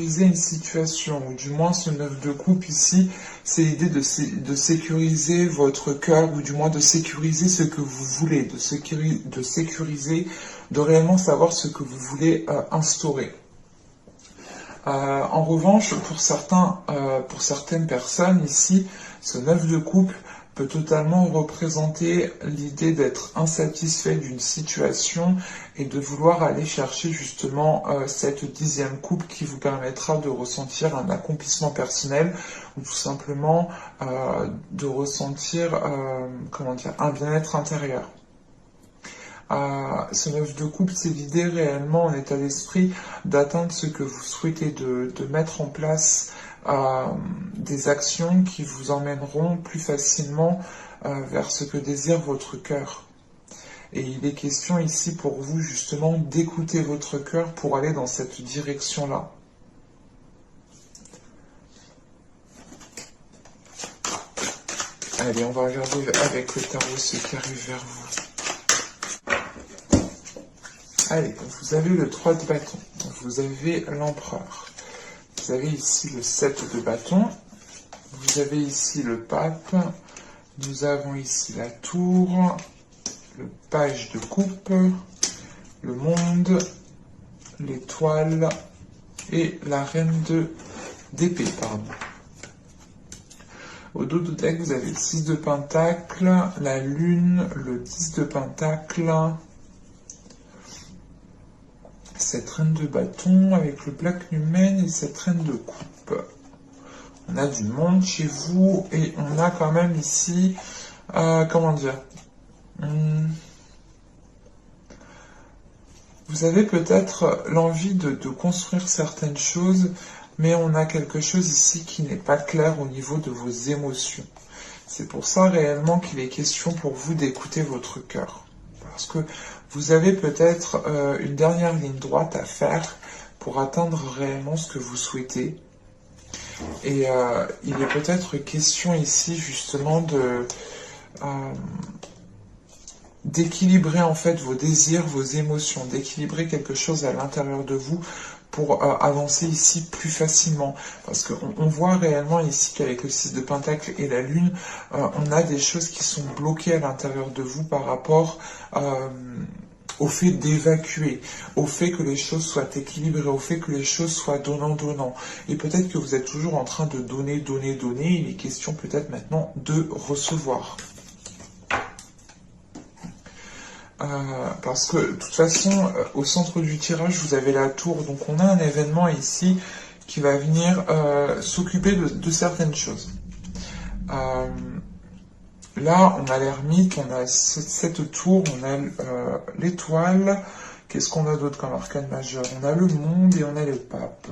une situation, ou du moins ce 9 de coupe ici, c'est l'idée de sécuriser votre cœur, ou du moins de sécuriser ce que vous voulez, de sécuriser, de réellement savoir ce que vous voulez instaurer. En revanche, pour certaines personnes ici, ce 9 de coupe peut totalement représenter l'idée d'être insatisfait d'une situation et de vouloir aller chercher justement cette 10e coupe qui vous permettra de ressentir un accomplissement personnel ou tout simplement de ressentir un bien-être intérieur. Ce 9 de coupe, c'est l'idée réellement en état d'esprit d'atteindre ce que vous souhaitez, de mettre en place des actions qui vous emmèneront plus facilement vers ce que désire votre cœur. Et il est question ici pour vous justement d'écouter votre cœur pour aller dans cette direction-là. Allez, on va regarder avec le tarot ce qui arrive vers vous. Allez, vous avez le 3 de bâton, vous avez l'empereur, vous avez ici le 7 de bâton, vous avez ici le pape, nous avons ici la tour, le page de coupe, le monde, l'étoile et la reine d'épée, pardon. Au dos du deck, vous avez le 6 de pentacle, la lune, le 10 de pentacle, cette reine de bâton avec le Black Numen et cette reine de coupe. On a du monde chez vous et on a quand même ici, vous avez peut-être l'envie de construire certaines choses, mais on a quelque chose ici qui n'est pas clair au niveau de vos émotions. C'est pour ça réellement qu'il est question pour vous d'écouter votre cœur. Parce que vous avez peut-être une dernière ligne droite à faire pour atteindre réellement ce que vous souhaitez. Et il est peut-être question ici justement d'équilibrer en fait vos désirs, vos émotions, d'équilibrer quelque chose à l'intérieur de vous pour avancer ici plus facilement. Parce qu'on voit réellement ici qu'avec le 6 de pentacle et la lune, on a des choses qui sont bloquées à l'intérieur de vous par rapport au fait d'évacuer, au fait que les choses soient équilibrées, au fait que les choses soient donnant-donnant. Et peut-être que vous êtes toujours en train de donner, donner, donner. Il est question peut-être maintenant de recevoir. Parce que de toute façon, au centre du tirage, vous avez la tour. Donc on a un événement ici qui va venir s'occuper de certaines choses. Là, on a l'ermite, on a cette tour, on a l'étoile. Qu'est-ce qu'on a d'autre comme arcane majeur? On a le monde et on a le pape.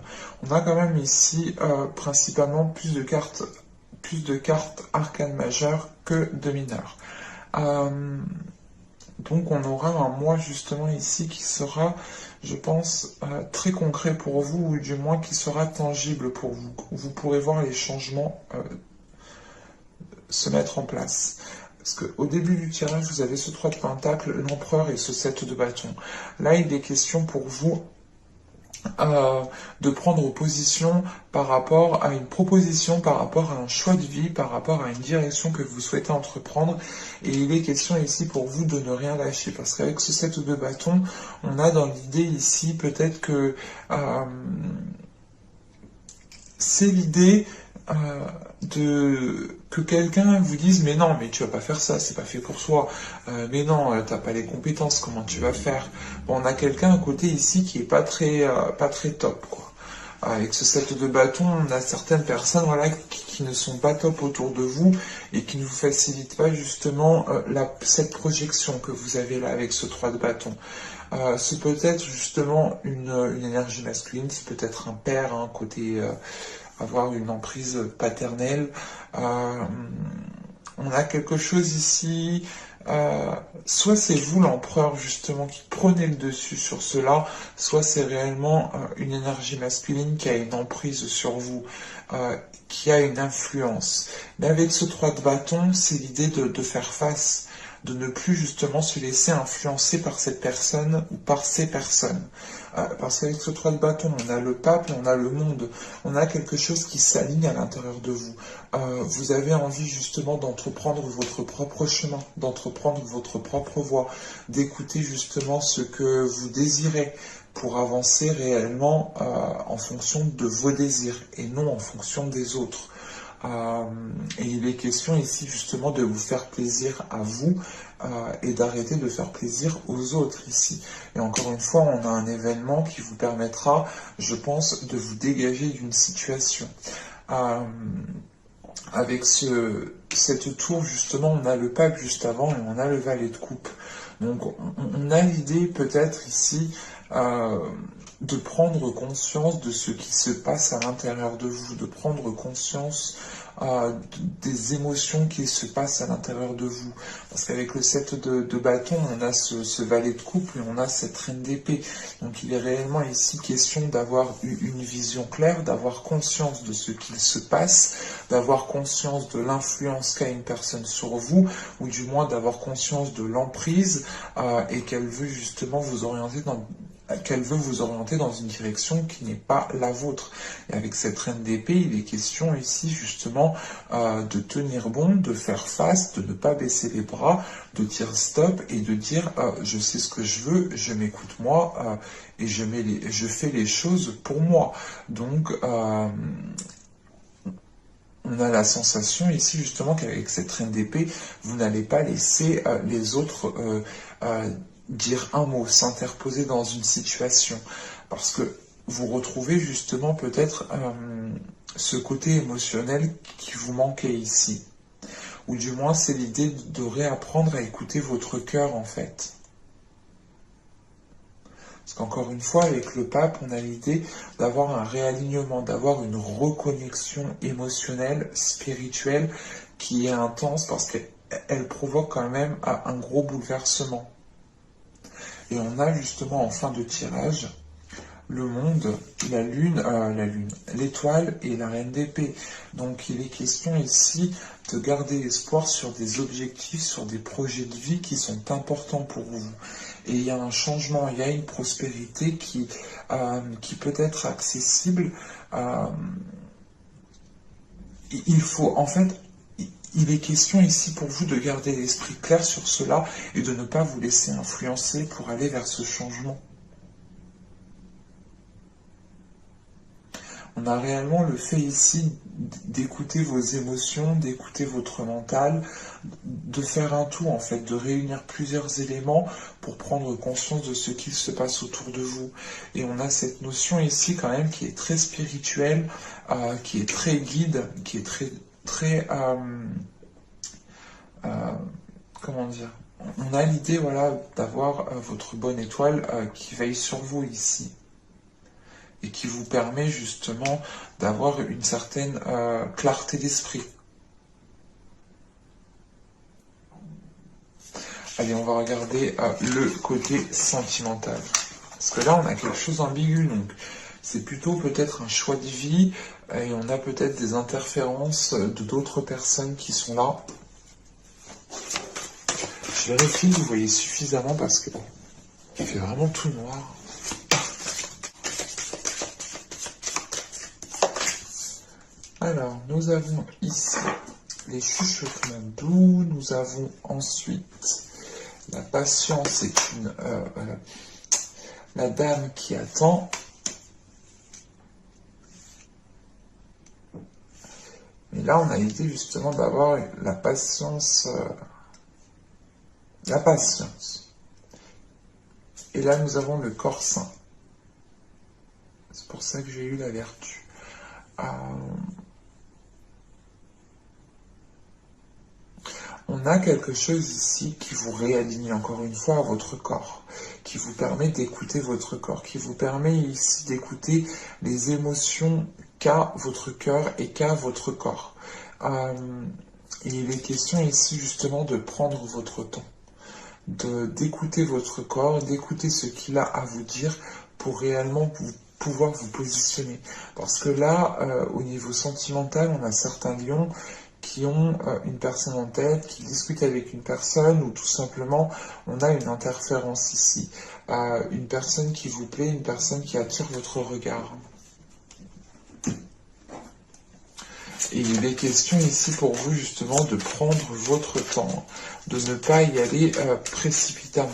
On a quand même ici principalement plus de cartes arcane majeures que de mineures. Donc on aura un mois justement ici qui sera, je pense, très concret pour vous, ou du moins qui sera tangible pour vous. Vous pourrez voir les changements se mettre en place. Parce qu'au début du tirage, vous avez ce 3 de pentacle, l'empereur et ce 7 de bâton. Là, il est question pour vous de prendre position par rapport à une proposition, par rapport à un choix de vie, par rapport à une direction que vous souhaitez entreprendre. Et il est question ici pour vous de ne rien lâcher. Parce qu'avec ce 7 de bâton, on a dans l'idée ici peut-être que c'est l'idée que quelqu'un vous dise mais non, mais tu vas pas faire ça, c'est pas fait pour soi, mais non, t'as pas les compétences, comment tu vas faire? Bon, on a quelqu'un à côté ici qui est pas très top, quoi. Avec ce 7 de bâton, on a certaines personnes voilà, qui ne sont pas top autour de vous et qui ne vous facilitent pas justement cette projection que vous avez là avec ce 3 de bâton. C'est peut-être justement une énergie masculine, c'est peut-être un père, hein, côté avoir une emprise paternelle. On a quelque chose ici, soit c'est vous l'empereur justement qui prenez le dessus sur cela, soit c'est réellement une énergie masculine qui a une emprise sur vous, qui a une influence. Mais avec ce 3 de bâton, c'est l'idée de faire face de ne plus justement se laisser influencer par cette personne ou par ces personnes. Parce qu'avec ce 3 de bâton, on a le pape et on a le monde. On a quelque chose qui s'aligne à l'intérieur de vous. Vous avez envie justement d'entreprendre votre propre chemin, d'entreprendre votre propre voie, d'écouter justement ce que vous désirez pour avancer réellement en fonction de vos désirs et non en fonction des autres. Et il est question ici justement de vous faire plaisir à vous et d'arrêter de faire plaisir aux autres ici. Et encore une fois, on a un événement qui vous permettra, je pense, de vous dégager d'une situation. Avec cette tour, justement, on a le pape juste avant et on a le valet de coupe. Donc on a l'idée peut-être ici de prendre conscience de ce qui se passe à l'intérieur de vous, de prendre conscience des émotions qui se passent à l'intérieur de vous. Parce qu'avec le 7 de bâton, on a ce valet de coupe et on a cette reine d'épée. Donc il est réellement ici question d'avoir une vision claire, d'avoir conscience de ce qu'il se passe, d'avoir conscience de l'influence qu'a une personne sur vous, ou du moins d'avoir conscience de l'emprise et qu'elle veut justement vous orienter dans une direction qui n'est pas la vôtre. Et avec cette reine d'épée, il est question ici justement de tenir bon, de faire face, de ne pas baisser les bras, de dire stop et de dire je sais ce que je veux, je m'écoute moi et je fais les choses pour moi. Donc on a la sensation ici justement qu'avec cette reine d'épée, vous n'allez pas laisser les autres dire un mot, s'interposer dans une situation. Parce que vous retrouvez justement peut-être ce côté émotionnel qui vous manquait ici. Ou du moins c'est l'idée de réapprendre à écouter votre cœur en fait. Parce qu'encore une fois, avec le pape, on a l'idée d'avoir un réalignement, d'avoir une reconnexion émotionnelle, spirituelle, qui est intense parce qu'elle provoque quand même un gros bouleversement. Et on a justement en fin de tirage le monde, l'étoile et la reine d'épée. Donc il est question ici de garder espoir sur des objectifs, sur des projets de vie qui sont importants pour vous. Et il y a un changement, il y a une prospérité qui peut être accessible. Il faut en fait... Il est question ici pour vous de garder l'esprit clair sur cela et de ne pas vous laisser influencer pour aller vers ce changement. On a réellement le fait ici d'écouter vos émotions, d'écouter votre mental, de faire un tout en fait, de réunir plusieurs éléments pour prendre conscience de ce qu'il se passe autour de vous. Et on a cette notion ici quand même qui est très spirituelle, qui est très guide, qui est très comment dire, on a l'idée voilà, d'avoir votre bonne étoile qui veille sur vous ici et qui vous permet justement d'avoir une certaine clarté d'esprit. Allez, on va regarder le côté sentimental. Parce que là, on a quelque chose d'ambigu, donc c'est plutôt peut-être un choix de vie, et on a peut-être des interférences de d'autres personnes qui sont là. Je vérifie que vous voyez suffisamment parce que il fait vraiment tout noir. Alors, nous avons ici les chuchotements doux, nous avons ensuite la patience est la dame qui attend. Mais là, on a l'idée justement d'avoir la patience. La patience. Et là, nous avons le corps sain. C'est pour ça que j'ai eu la vertu. On a quelque chose ici qui vous réaligne encore une fois à votre corps, qui vous permet d'écouter votre corps, qui vous permet ici d'écouter les émotions qu'a votre cœur et qu'a votre corps. Et il est question ici justement de prendre votre temps, d'écouter votre corps, d'écouter ce qu'il a à vous dire pour réellement pouvoir vous positionner. Parce que là, au niveau sentimental, on a certains lions qui ont une personne en tête, qui discutent avec une personne, ou tout simplement on a une interférence ici. Une personne qui vous plaît, une personne qui attire votre regard. Et il est question ici pour vous justement de prendre votre temps, de ne pas y aller précipitamment.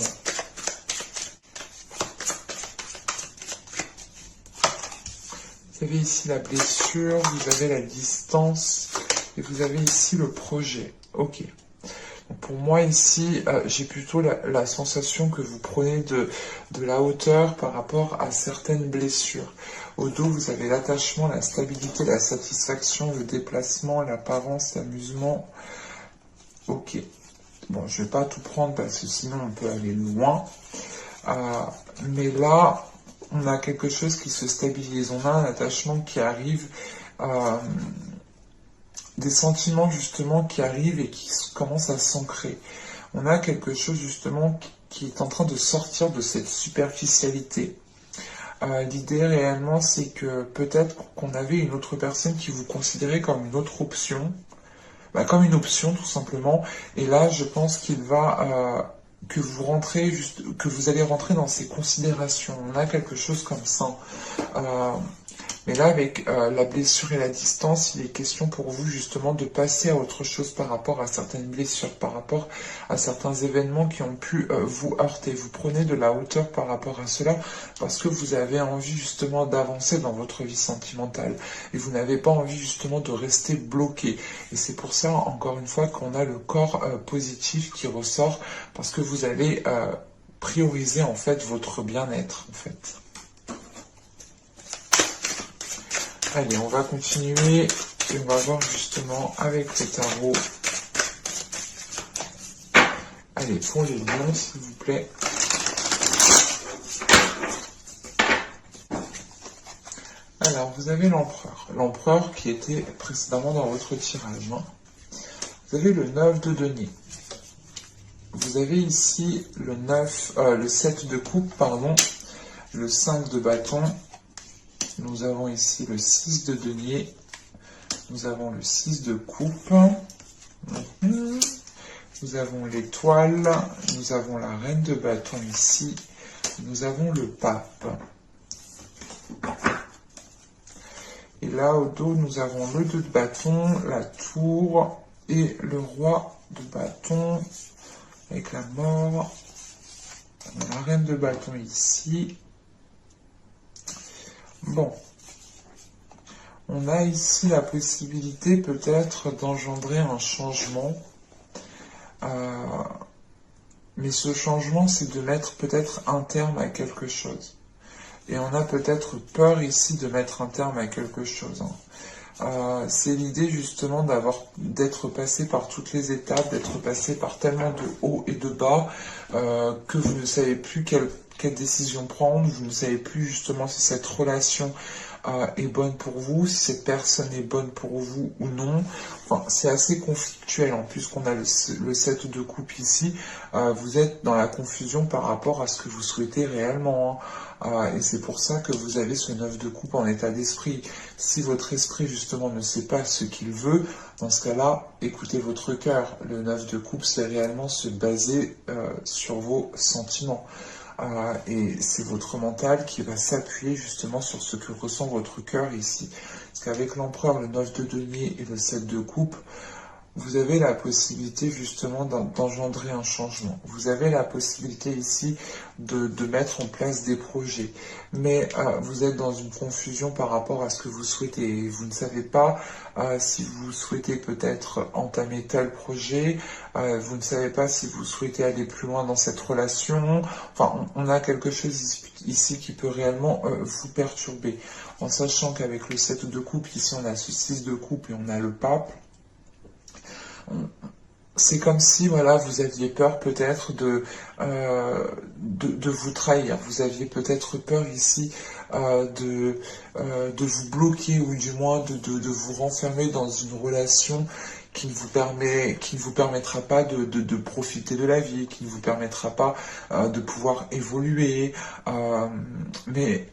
Vous avez ici la blessure, vous avez la distance et vous avez ici le projet. Ok. Donc pour moi ici, j'ai plutôt la sensation que vous prenez de la hauteur par rapport à certaines blessures. Au dos, vous avez l'attachement, la stabilité, la satisfaction, le déplacement, l'apparence, l'amusement. Ok. Bon, je ne vais pas tout prendre parce que sinon on peut aller loin. Mais là, on a quelque chose qui se stabilise. On a un attachement qui arrive, des sentiments justement qui arrivent et qui commencent à s'ancrer. On a quelque chose justement qui est en train de sortir de cette superficialité. L'idée réellement, c'est que peut-être qu'on avait une autre personne qui vous considérait comme une autre option, comme une option tout simplement. Et là, je pense qu'il va que vous allez rentrer dans ces considérations. On a quelque chose comme ça. Mais là, avec la blessure et la distance, il est question pour vous justement de passer à autre chose par rapport à certaines blessures, par rapport à certains événements qui ont pu vous heurter. Vous prenez de la hauteur par rapport à cela parce que vous avez envie justement d'avancer dans votre vie sentimentale et vous n'avez pas envie justement de rester bloqué. Et c'est pour ça, encore une fois, qu'on a le corps positif qui ressort parce que vous allez prioriser en fait votre bien-être en fait. Allez, on va continuer et on va voir justement avec le tarot. Allez, pour les lions, s'il vous plaît. Alors, vous avez l'empereur. L'empereur qui était précédemment dans votre tirage. Vous avez le 9 de denier. Vous avez ici le 7 de coupe, pardon, le 5 de bâton. Nous avons ici le 6 de denier, nous avons le 6 de coupe, nous avons l'étoile, nous avons la reine de bâton ici, nous avons le pape. Et là, au dos, nous avons le 2 de bâton, la tour et le roi de bâton avec la mort, la reine de bâton ici. Bon, on a ici la possibilité peut-être d'engendrer un changement, mais ce changement c'est de mettre peut-être un terme à quelque chose. Et on a peut-être peur ici de mettre un terme à quelque chose. C'est l'idée justement d'être passé par toutes les étapes, d'être passé par tellement de hauts et de bas que vous ne savez plus quelle décision prendre, vous ne savez plus justement si cette relation est bonne pour vous, si cette personne est bonne pour vous ou non. Enfin, c'est assez conflictuel, puisqu'on a le 7 de coupe ici, vous êtes dans la confusion par rapport à ce que vous souhaitez réellement. Et c'est pour ça que vous avez ce 9 de coupe en état d'esprit. Si votre esprit justement ne sait pas ce qu'il veut, dans ce cas-là, écoutez votre cœur. Le 9 de coupe, c'est réellement se baser sur vos sentiments. Et c'est votre mental qui va s'appuyer justement sur ce que ressent votre cœur ici. Parce qu'avec l'empereur, le 9 de denier et le 7 de coupe, vous avez la possibilité justement d'engendrer un changement. Vous avez la possibilité ici de mettre en place des projets. Mais vous êtes dans une confusion par rapport à ce que vous souhaitez. Vous ne savez pas si vous souhaitez peut-être entamer tel projet. Vous ne savez pas si vous souhaitez aller plus loin dans cette relation. Enfin, on a quelque chose ici qui peut réellement vous perturber. En sachant qu'avec le 7 de coupe, ici on a ce 6 de coupe et on a le pape. C'est comme si voilà, vous aviez peur peut-être de vous trahir. Vous aviez peut-être peur ici de vous bloquer ou du moins de vous renfermer dans une relation qui ne vous permettra pas de profiter de la vie, qui ne vous permettra pas de pouvoir évoluer. Mais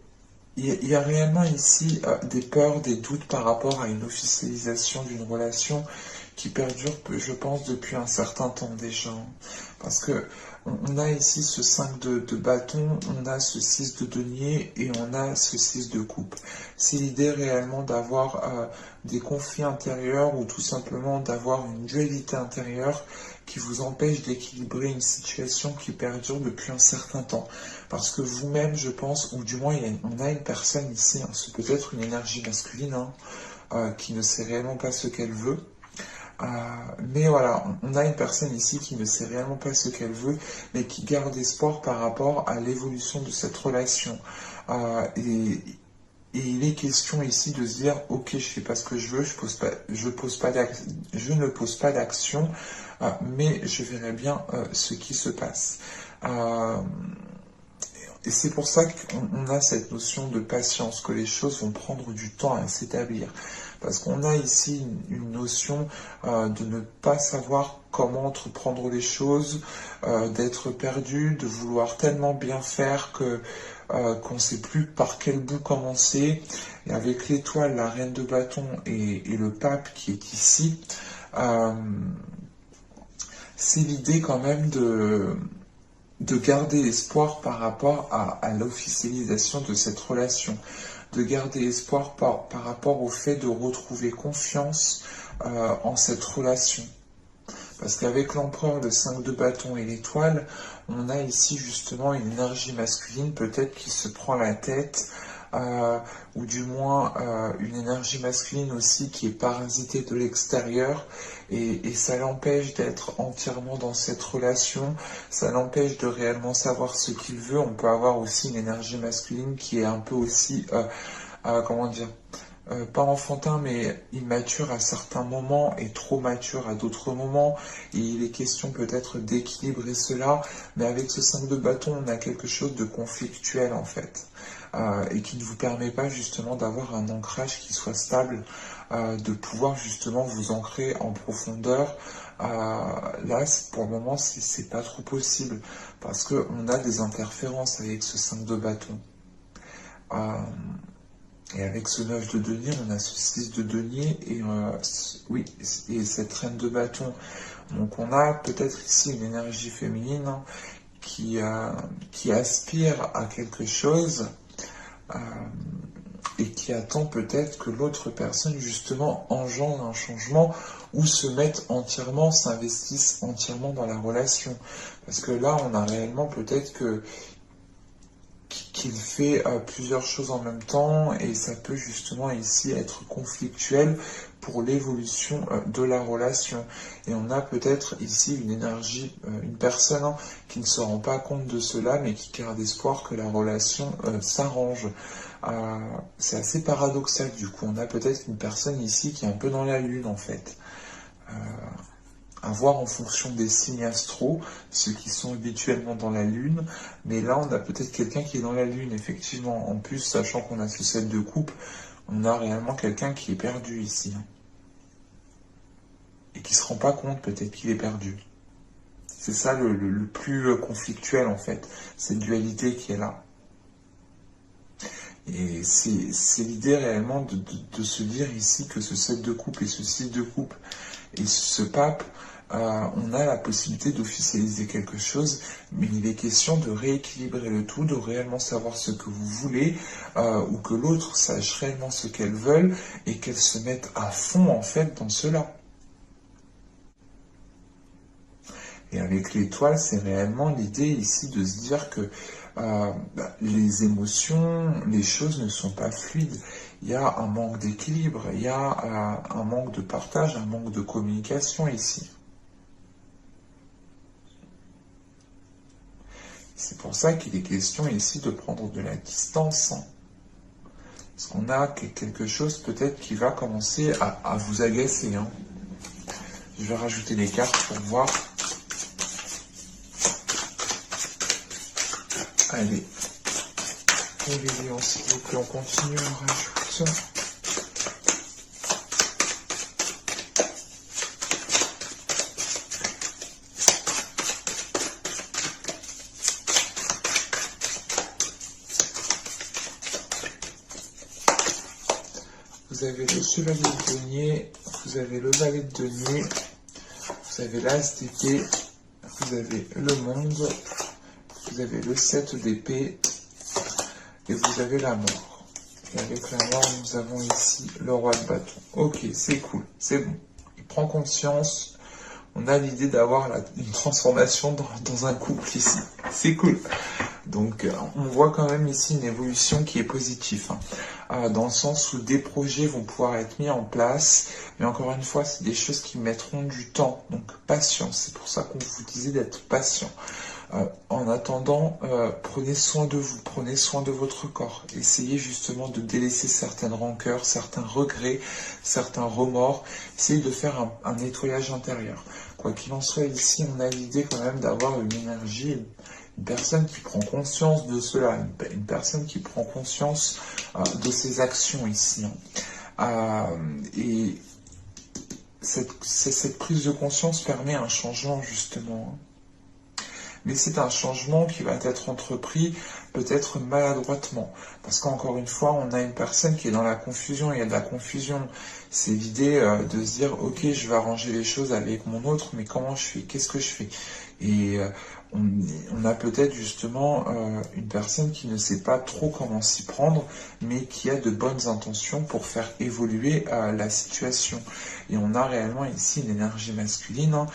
il y a réellement ici des peurs, des doutes par rapport à une officialisation d'une relation qui perdure, je pense, depuis un certain temps déjà. Parce que on a ici ce 5 de bâton, on a ce 6 de denier et on a ce 6 de coupe. C'est l'idée réellement d'avoir des conflits intérieurs ou tout simplement d'avoir une dualité intérieure qui vous empêche d'équilibrer une situation qui perdure depuis un certain temps. Parce que vous-même, je pense, ou du moins on a une personne ici, hein, c'est peut-être une énergie masculine, hein, qui ne sait réellement pas ce qu'elle veut. Mais voilà, on a une personne ici qui ne sait réellement pas ce qu'elle veut, mais qui garde espoir par rapport à l'évolution de cette relation. Et il est question ici de se dire, ok, je fais pas ce que je veux, je ne pose pas d'action, mais je verrai bien ce qui se passe. Et c'est pour ça qu'on a cette notion de patience, que les choses vont prendre du temps à s'établir. Parce qu'on a ici une notion de ne pas savoir comment entreprendre les choses, d'être perdu, de vouloir tellement bien faire que qu'on ne sait plus par quel bout commencer. Et avec l'étoile, la reine de bâton et le pape qui est ici, c'est l'idée quand même de garder espoir par rapport à l'officialisation de cette relation, de garder espoir par rapport au fait de retrouver confiance en cette relation. Parce qu'avec l'empereur, le 5 de bâton et l'étoile, on a ici justement une énergie masculine peut-être qui se prend la tête, ou du moins une énergie masculine aussi qui est parasitée de l'extérieur, et ça l'empêche d'être entièrement dans cette relation, ça l'empêche de réellement savoir ce qu'il veut. On peut avoir aussi une énergie masculine qui est un peu aussi, comment dire, pas enfantin, mais immature à certains moments et trop mature à d'autres moments. Et il est question peut-être d'équilibrer cela, mais avec ce 5 de bâton, on a quelque chose de conflictuel en fait, et qui ne vous permet pas justement d'avoir un ancrage qui soit stable, de pouvoir justement vous ancrer en profondeur. Là, pour le moment, c'est pas trop possible, parce qu'on a des interférences avec ce 5 de bâton. Et avec ce 9 de denier, on a ce 6 de denier et oui, et cette reine de bâton. Donc on a peut-être ici une énergie féminine, hein, qui aspire à quelque chose, et qui attend peut-être que l'autre personne justement engendre un changement ou se mette entièrement, s'investisse entièrement dans la relation. Parce que là, on a réellement peut-être qu'il fait plusieurs choses en même temps, et ça peut justement ici être conflictuel pour l'évolution de la relation. Et on a peut-être ici une énergie, une personne, hein, qui ne se rend pas compte de cela, mais qui garde espoir que la relation s'arrange. C'est assez paradoxal du coup. On a peut-être une personne ici qui est un peu dans la lune en fait. À voir en fonction des signes astro, ceux qui sont habituellement dans la lune, mais là on a peut-être quelqu'un qui est dans la lune, effectivement. En plus, sachant qu'on a ce 7 de coupe, on a réellement quelqu'un qui est perdu ici, hein, et qui se rend pas compte peut-être qu'il est perdu. C'est ça le plus conflictuel en fait, cette dualité qui est là. Et c'est l'idée réellement de se dire ici que ce 7 de coupe et ce 6 de coupe et ce pape, on a la possibilité d'officialiser quelque chose, mais il est question de rééquilibrer le tout, de réellement savoir ce que vous voulez, ou que l'autre sache réellement ce qu'elle veut, et qu'elle se mette à fond en fait dans cela. Et avec l'étoile, c'est réellement l'idée ici de se dire que les émotions, les choses ne sont pas fluides. Il y a un manque d'équilibre, il y a un manque de partage, un manque de communication ici. C'est pour ça qu'il est question ici de prendre de la distance, hein. Parce qu'on a quelque chose peut-être qui va commencer à vous agacer, hein. Je vais rajouter les cartes pour voir. Allez, pour les lions, s'il vous plaît, on continue, on rajoute. Vous vous avez le chevalier de denier, vous avez le valet de denier, vous avez l'as d'épée, vous avez le monde, vous avez le 7 d'épée et vous avez la mort. Et avec la mort, nous avons ici le roi de bâton. Ok, c'est cool, c'est bon. Il prend conscience. On a l'idée d'avoir une transformation dans un couple ici. C'est cool. Donc, on voit quand même ici une évolution qui est positive. Dans le sens où des projets vont pouvoir être mis en place. Mais encore une fois, c'est des choses qui mettront du temps. Donc, patience. C'est pour ça qu'on vous disait d'être patient. En attendant, prenez soin de vous, prenez soin de votre corps. Essayez justement de délaisser certaines rancœurs, certains regrets, certains remords. Essayez de faire un nettoyage intérieur. Quoi qu'il en soit, ici, on a l'idée quand même d'avoir une énergie, une personne qui prend conscience de cela, une personne qui prend conscience de ses actions ici. Et cette prise de conscience permet un changement, justement. Mais c'est un changement qui va être entrepris peut-être maladroitement. Parce qu'encore une fois, on a une personne qui est dans la confusion. Il y a de la confusion. C'est l'idée de se dire, ok, je vais arranger les choses avec mon autre, mais comment je fais? Qu'est-ce que je fais? Et on a peut-être justement une personne qui ne sait pas trop comment s'y prendre, mais qui a de bonnes intentions pour faire évoluer la situation. Et on a réellement ici une énergie masculine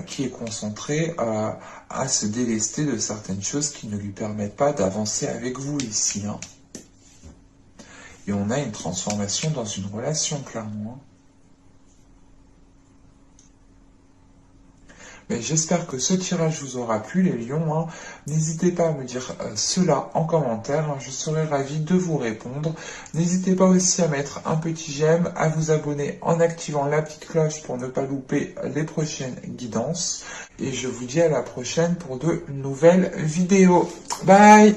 qui est concentrée à se délester de certaines choses qui ne lui permettent pas d'avancer avec vous ici. Et on a une transformation dans une relation, clairement. Mais j'espère que ce tirage vous aura plu, les lions. N'hésitez pas à me dire cela en commentaire. Je serai ravi de vous répondre. N'hésitez pas aussi à mettre un petit j'aime, à vous abonner en activant la petite cloche pour ne pas louper les prochaines guidances. Et je vous dis à la prochaine pour de nouvelles vidéos. Bye!